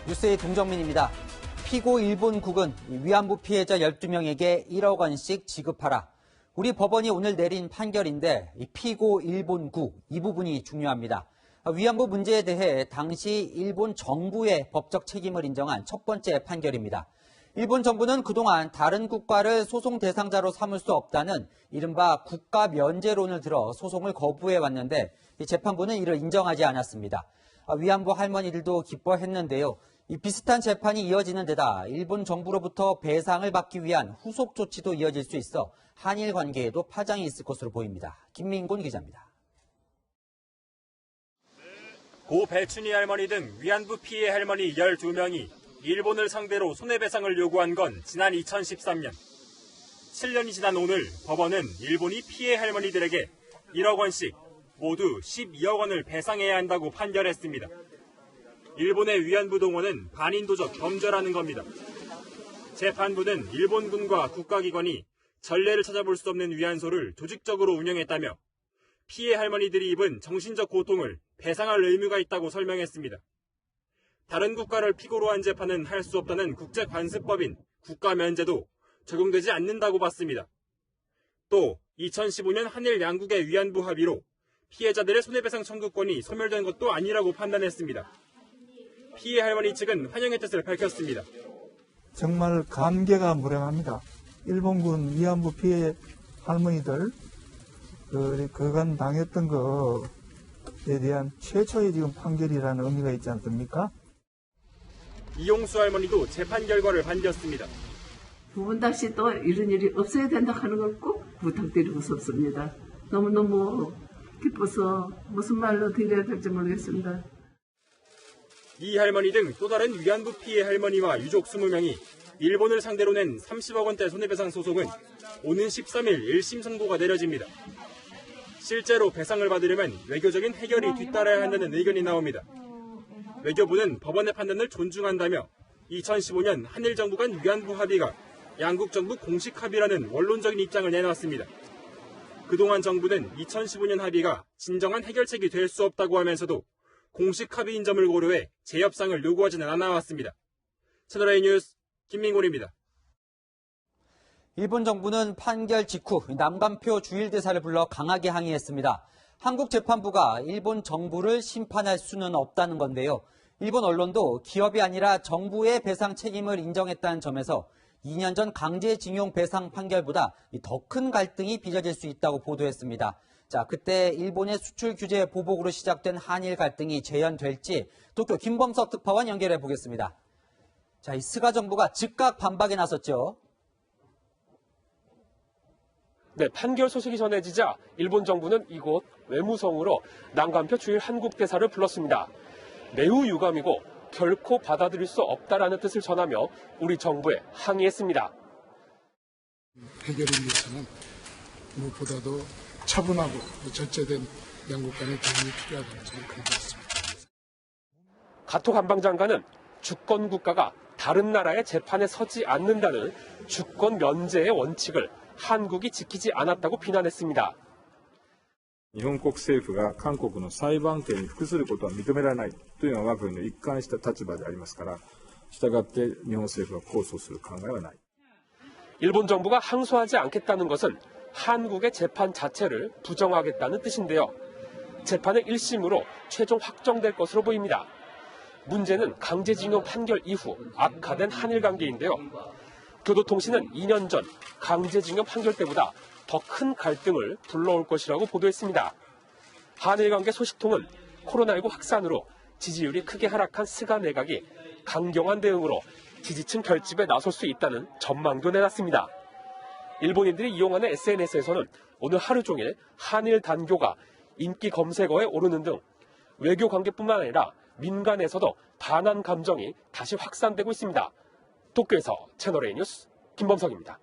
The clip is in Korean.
뉴스의 동정민입니다. 피고 일본국은 위안부 피해자 12명에게 1억 원씩 지급하라. 우리 법원이 오늘 내린 판결인데 피고 일본국 이 부분이 중요합니다. 위안부 문제에 대해 당시 일본 정부의 법적 책임을 인정한 첫 번째 판결입니다. 일본 정부는 그동안 다른 국가를 소송 대상자로 삼을 수 없다는 이른바 국가 면제론을 들어 소송을 거부해왔는데 재판부는 이를 인정하지 않았습니다. 위안부 할머니들도 기뻐했는데요. 이 비슷한 재판이 이어지는 데다 일본 정부로부터 배상을 받기 위한 후속 조치도 이어질 수 있어 한일 관계에도 파장이 있을 것으로 보입니다. 김민곤 기자입니다. 고 배춘희 할머니 등 위안부 피해 할머니 12명이 일본을 상대로 손해배상을 요구한 건 지난 2013년. 7년이 지난 오늘 법원은 일본이 피해 할머니들에게 1억 원씩 모두 12억 원을 배상해야 한다고 판결했습니다. 일본의 위안부 동원은 반인도적 범죄라는 겁니다. 재판부는 일본군과 국가기관이 전례를 찾아볼 수 없는 위안소를 조직적으로 운영했다며 피해 할머니들이 입은 정신적 고통을 배상할 의무가 있다고 설명했습니다. 다른 국가를 피고로 한 재판은 할 수 없다는 국제관습법인 국가면제도 적용되지 않는다고 봤습니다. 또 2015년 한일 양국의 위안부 합의로 피해자들의 손해배상 청구권이 소멸된 것도 아니라고 판단했습니다. 피해 할머니 측은 환영의 뜻을 밝혔습니다. 정말 감개가 무량합니다. 일본군 위안부 피해 할머니들 그간 당했던 것에 대한 최초의 지금 판결이라는 의미가 있지 않습니까? 이용수 할머니도 재판 결과를 반겼습니다. 두 번 다시 또 이런 일이 없어야 된다 하는 걸 꼭 부탁드리고 싶습니다. 너무너무 기뻐서 무슨 말로 드려야 될지 모르겠습니다. 이 할머니 등 또 다른 위안부 피해 할머니와 유족 20명이 일본을 상대로 낸 30억 원대 손해배상 소송은 오는 13일 1심 선고가 내려집니다. 실제로 배상을 받으려면 외교적인 해결이 뒤따라야 한다는 의견이 나옵니다. 외교부는 법원의 판단을 존중한다며 2015년 한일 정부 간 위안부 합의가 양국 정부 공식 합의라는 원론적인 입장을 내놨습니다. 그동안 정부는 2015년 합의가 진정한 해결책이 될 수 없다고 하면서도 공식 합의인 점을 고려해 재협상을 요구하지는 않아왔습니다. 채널A 뉴스 김민곤입니다. 일본 정부는 판결 직후 남간표 주일대사를 불러 강하게 항의했습니다. 한국 재판부가 일본 정부를 심판할 수는 없다는 건데요. 일본 언론도 기업이 아니라 정부의 배상 책임을 인정했다는 점에서 2년 전 강제징용 배상 판결보다 더 큰 갈등이 빚어질 수 있다고 보도했습니다. 자, 그때 일본의 수출 규제 보복으로 시작된 한일 갈등이 재현될지 도쿄 김범석 특파원 연결해 보겠습니다. 자, 이 스가 정부가 즉각 반박에 나섰죠. 네, 판결 소식이 전해지자 일본 정부는 이곳 외무성으로 남간표 주일 한국 대사를 불렀습니다. 매우 유감이고 결코 받아들일 수 없다라는 뜻을 전하며 우리 정부에 항의했습니다. 해결을 위해서는 무엇보다도 차분하고 절제된 양국 간의 대응이 필요하다는 점을 강조했습니다. 가토 관방장관은 주권 국가가 다른 나라의 재판에 서지 않는다는 주권 면제의 원칙을 한국이 지키지 않았다고 비난했습니다. 日本国政府が韓国の裁判権に服することは認められないというのは我が国の一貫した立場でありますから、したがって日本政府は控訴する考えはない。 일본 정부가 항소하지 않겠다는 것은 한국의 재판 자체를 부정하겠다는 뜻인데요. 재판은 1심으로 최종 확정될 것으로 보입니다. 문제는 강제징용 판결 이후 악화된 한일 관계인데요. 교도통신은 2년 전 강제징용 판결 때보다 더 큰 갈등을 불러올 것이라고 보도했습니다. 한일 관계 소식통은 코로나19 확산으로 지지율이 크게 하락한 스가 내각이 강경한 대응으로 지지층 결집에 나설 수 있다는 전망도 내놨습니다. 일본인들이 이용하는 SNS에서는 오늘 하루 종일 한일 단교가 인기 검색어에 오르는 등 외교 관계뿐만 아니라 민간에서도 반한 감정이 다시 확산되고 있습니다. 도쿄에서 채널A 뉴스 김범석입니다.